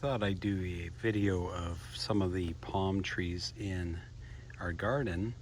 thought I'd do a video of some of the palm trees in our garden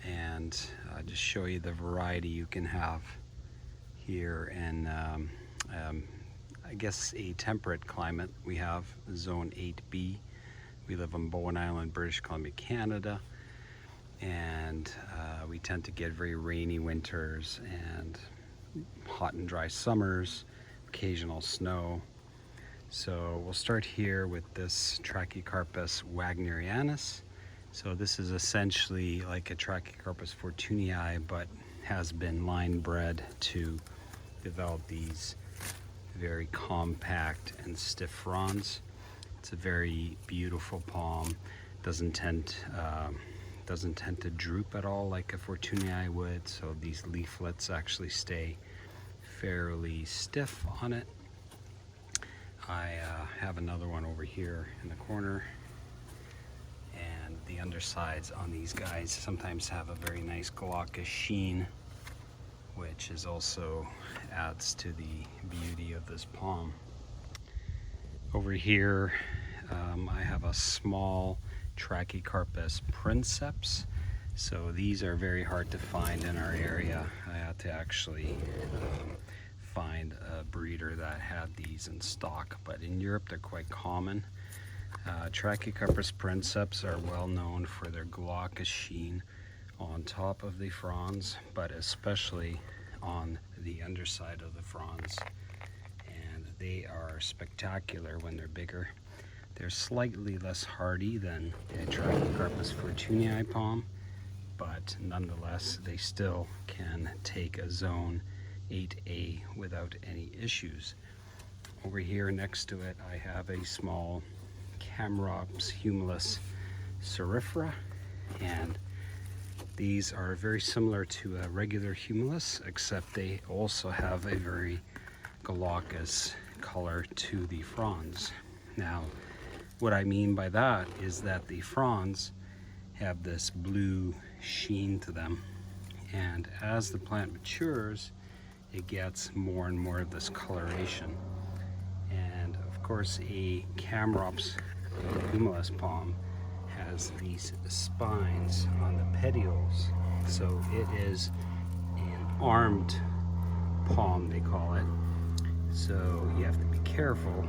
and just show you the variety you can have here in I guess a temperate climate. We have zone 8B. We live on Bowen Island, British Columbia, Canada, and we tend to get very rainy winters and hot and dry summers, occasional snow. So we'll start here with this Trachycarpus wagnerianus. So this is essentially like a Trachycarpus fortunii, but has been line bred to develop these very compact and stiff fronds. It's a very beautiful palm. Doesn't tend to droop at all like a fortunii would. So these leaflets actually stay fairly stiff on it. I have another one over here in the corner, and the undersides on these guys sometimes have a very nice glaucous sheen, which is also adds to the beauty of this palm. Over here I have a small Trachycarpus princeps. So these are very hard to find in our area. I had to actually find a breeder that had these in stock, but in Europe they're quite common. Trachycarpus princeps are well known for their glaucous sheen on top of the fronds, but especially on the underside of the fronds, and they are spectacular when they're bigger. They're slightly less hardy than a Trachycarpus fortunii palm, but nonetheless they still can take a zone 8A without any issues. Over here next to it I have a small Chamaerops humulus cerifera, and these are very similar to a regular humulus, except they also have a very glaucous color to the fronds. Now what I mean by that is that the fronds have this blue sheen to them, and as the plant matures it gets more and more of this coloration. And of course a Chamaerops humulus palm has these spines on the petioles, so it is an armed palm, they call it. So you have to be careful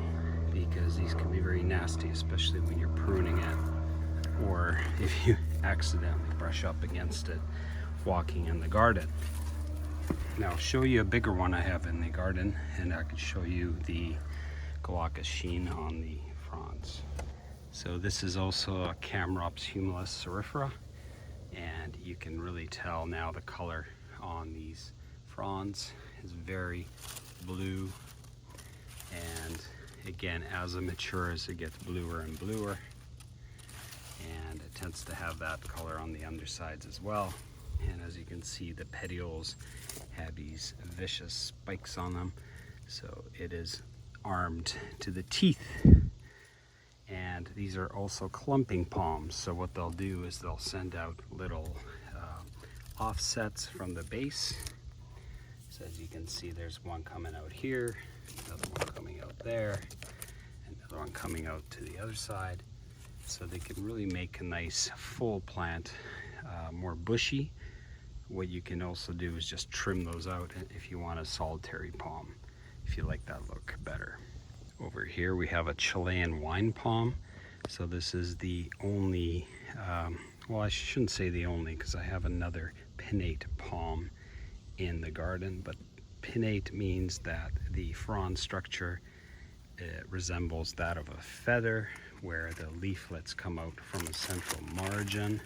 because these can be very nasty, especially when you're pruning it or if you accidentally brush up against it walking in the garden. Now I'll show you a bigger one I have in the garden, and I can show you the glaucous sheen on the fronds. So this is also a Chamaerops humulus cerifera, and you can really tell now the color on these fronds is very blue, and again as it matures it gets bluer and bluer, and it tends to have that color on the undersides as well. And as you can see, the petioles have these vicious spikes on them, so it is armed to the teeth. And these are also clumping palms, so what they'll do is they'll send out little offsets from the base. So as you can see, there's one coming out here, another one coming out there, another one coming out to the other side. So they can really make a nice full plant, more bushy. What you can also do is just trim those out if you want a solitary palm, if you like that look better. Over here we have a Chilean wine palm. So this is the only, well I shouldn't say the only, because I have another pinnate palm in the garden, but pinnate means that the frond structure resembles that of a feather, where the leaflets come out from a central margin,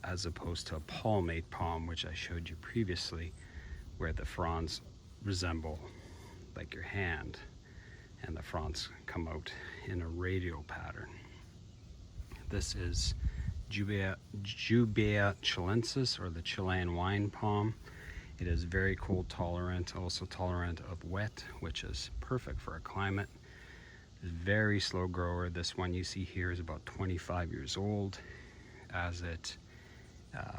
as opposed to a palmate palm, which I showed you previously, where the fronds resemble like your hand and the fronds come out in a radial pattern. This is Jubaea chilensis, or the Chilean wine palm. It is very cold tolerant, also tolerant of wet, which is perfect for a climate. Very slow grower. This one you see here is about 25 years old. As it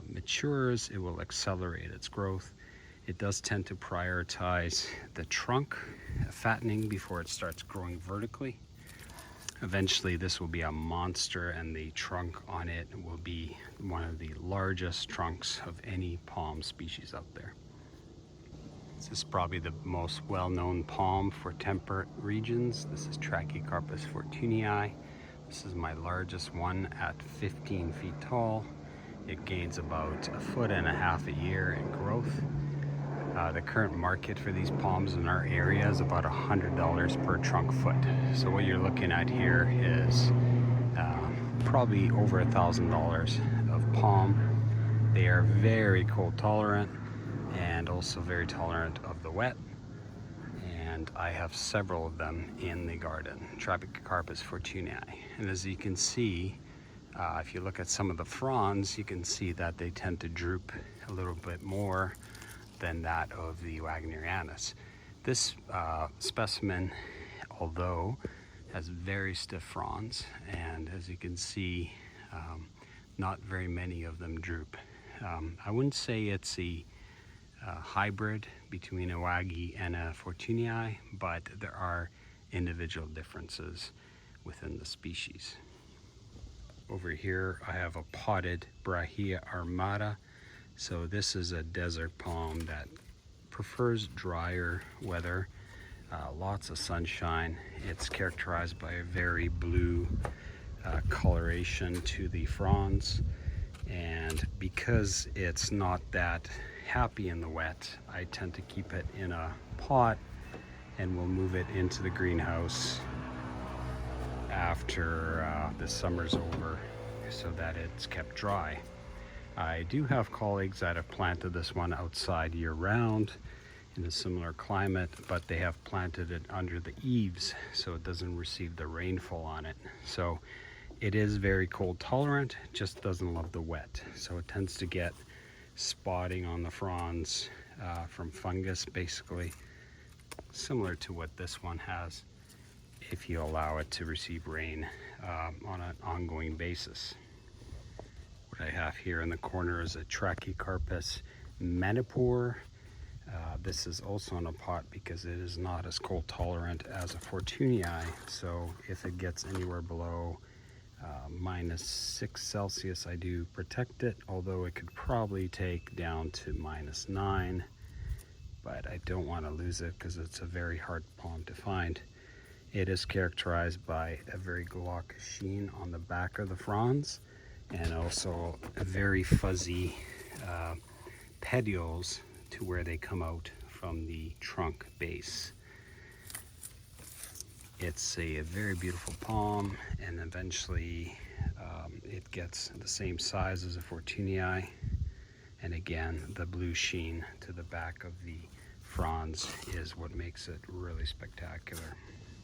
matures, it will accelerate its growth. It does tend to prioritize the trunk fattening before it starts growing vertically. Eventually this will be a monster, and the trunk on it will be one of the largest trunks of any palm species out there. This is probably the most well-known palm for temperate regions. This is Trachycarpus fortunei. This is my largest one at 15 feet tall. It gains about 1.5 feet a year in growth. The current market for these palms in our area is about $100 per trunk foot. So what you're looking at here is probably over $1,000 of palm. They are very cold tolerant and also very tolerant of the wet. And I have several of them in the garden, Trachycarpus fortunei. And as you can see, if you look at some of the fronds, you can see that they tend to droop a little bit more than that of the Wagnerianus. This specimen, although has very stiff fronds, and as you can see, not very many of them droop. I wouldn't say it's a hybrid between a Waggy and a fortunei, but there are individual differences within the species. Over here I have a potted Brahea armata. So this is a desert palm that prefers drier weather, lots of sunshine. It's characterized by a very blue coloration to the fronds, and because it's not that happy in the wet, I tend to keep it in a pot, and we'll move it into the greenhouse after the summer's over so that it's kept dry. I do have colleagues that have planted this one outside year-round in a similar climate, but they have planted it under the eaves so it doesn't receive the rainfall on it. So it is very cold tolerant, just doesn't love the wet. So it tends to get spotting on the fronds from fungus, basically similar to what this one has if you allow it to receive rain on an ongoing basis. What I have here in the corner is a Trachycarpus manipur. This is also in a pot because it is not as cold tolerant as a fortunei. So if it gets anywhere below -6 Celsius, I do protect it, although it could probably take down to -9, but I don't want to lose it because it's a very hard palm to find. It is characterized by a very glauc sheen on the back of the fronds, and also very fuzzy petioles to where they come out from the trunk base. It's a very beautiful palm, and eventually it gets the same size as a fortunei, and again the blue sheen to the back of the fronds is what makes it really spectacular.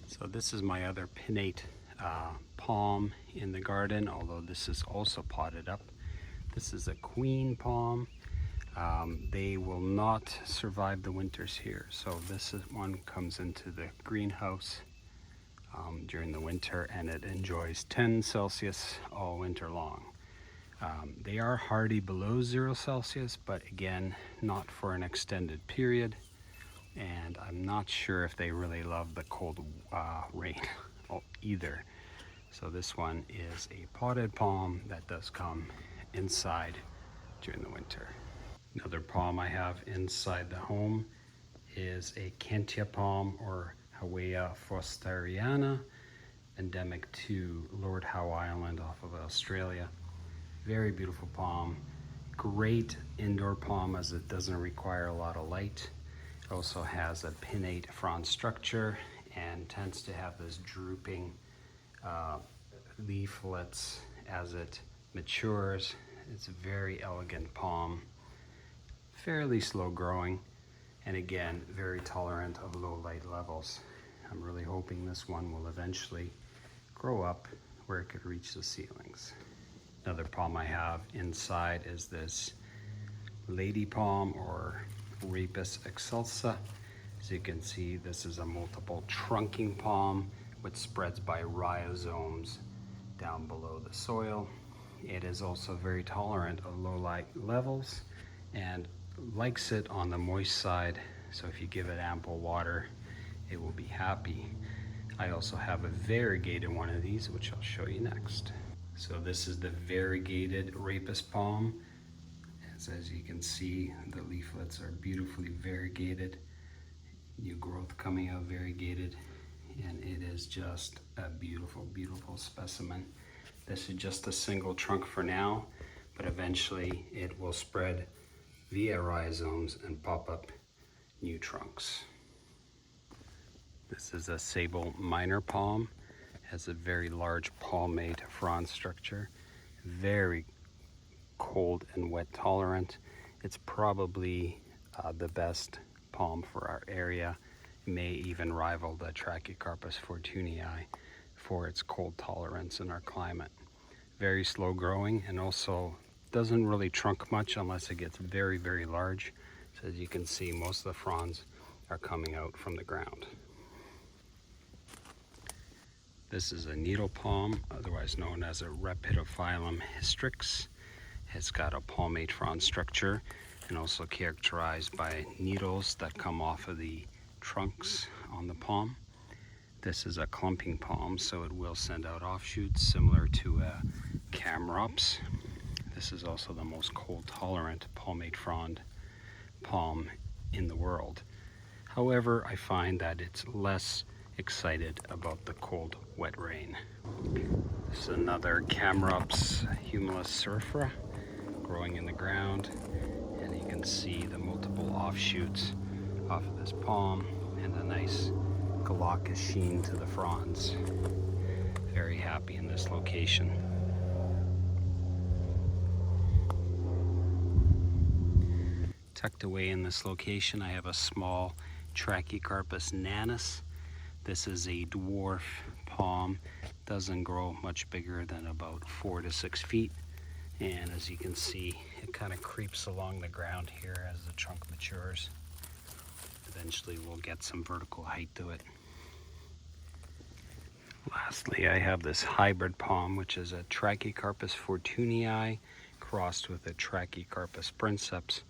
So this is my other pinnate palm in the garden, although this is also potted up. This is a queen palm. They will not survive the winters here, so this one comes into the greenhouse during the winter, and it enjoys 10 Celsius all winter long. They are hardy below 0 Celsius, but again, not for an extended period, and I'm not sure if they really love the cold rain either. So this one is a potted palm that does come inside during the winter. Another palm I have inside the home is a Kentia palm, or Jubaea forsteriana, endemic to Lord Howe Island off of Australia. Very beautiful palm, great indoor palm as it doesn't require a lot of light. It also has a pinnate frond structure and tends to have this drooping leaflets as it matures. It's a very elegant palm, fairly slow growing, and again very tolerant of low light levels. I'm really hoping this one will eventually grow up where it could reach the ceilings. Another palm I have inside is this lady palm, or Rapis excelsa. As you can see, this is a multiple trunking palm which spreads by rhizomes down below the soil. It is also very tolerant of low light levels and likes it on the moist side, so if you give it ample water, it will be happy. I also have a variegated one of these, which I'll show you next. So this is the variegated Rapis palm. As you can see, the leaflets are beautifully variegated. New growth coming out variegated, and it is just a beautiful, beautiful specimen. This is just a single trunk for now, but eventually it will spread via rhizomes and pop up new trunks. This is a sable minor palm. Has a very large palmate frond structure, very cold and wet tolerant. It's probably the best palm for our area. It may even rival the Trachycarpus fortunii for its cold tolerance in our climate. Very slow growing, and also doesn't really trunk much unless it gets very, very large. So as you can see, most of the fronds are coming out from the ground. This is a needle palm, otherwise known as a Rhapidophyllum hystrix. It's got a palmate frond structure and also characterized by needles that come off of the trunks on the palm. This is a clumping palm, so it will send out offshoots similar to a Chamaerops. This is also the most cold tolerant palmate frond palm in the world. However, I find that it's less excited about the cold, wet rain. This is another Chamaerops humulus surfra growing in the ground, and you can see the multiple offshoots off of this palm and the nice glaucous sheen to the fronds. Very happy in this location. Tucked away in this location, I have a small Trachycarpus nanus. This is a dwarf palm. Doesn't grow much bigger than about 4 to 6 feet. And as you can see, it kind of creeps along the ground here as the trunk matures. Eventually we'll get some vertical height to it. Lastly, I have this hybrid palm, which is a Trachycarpus fortunii crossed with a Trachycarpus princeps.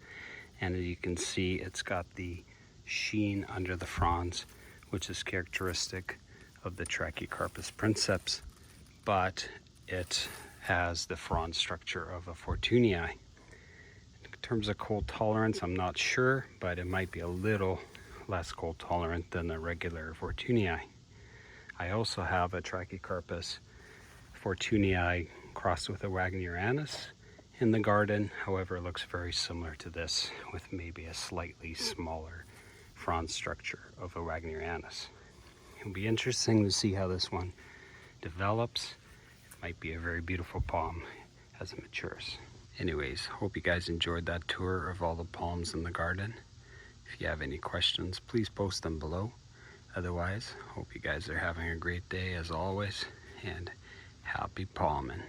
And as you can see, it's got the sheen under the fronds, which is characteristic of the Trachycarpus princeps, but it has the frond structure of a fortunii. In terms of cold tolerance, I'm not sure, but it might be a little less cold tolerant than the regular fortunii. I also have a Trachycarpus fortunii crossed with a Wagnerianus in the garden. However, it looks very similar to this with maybe a slightly smaller frond structure of a Wagnerianus. It'll be interesting to see how this one develops. Might be a very beautiful palm as it matures. Anyways, hope you guys enjoyed that tour of all the palms in the garden. If you have any questions, please post them below. Otherwise, hope you guys are having a great day as always, and happy palming.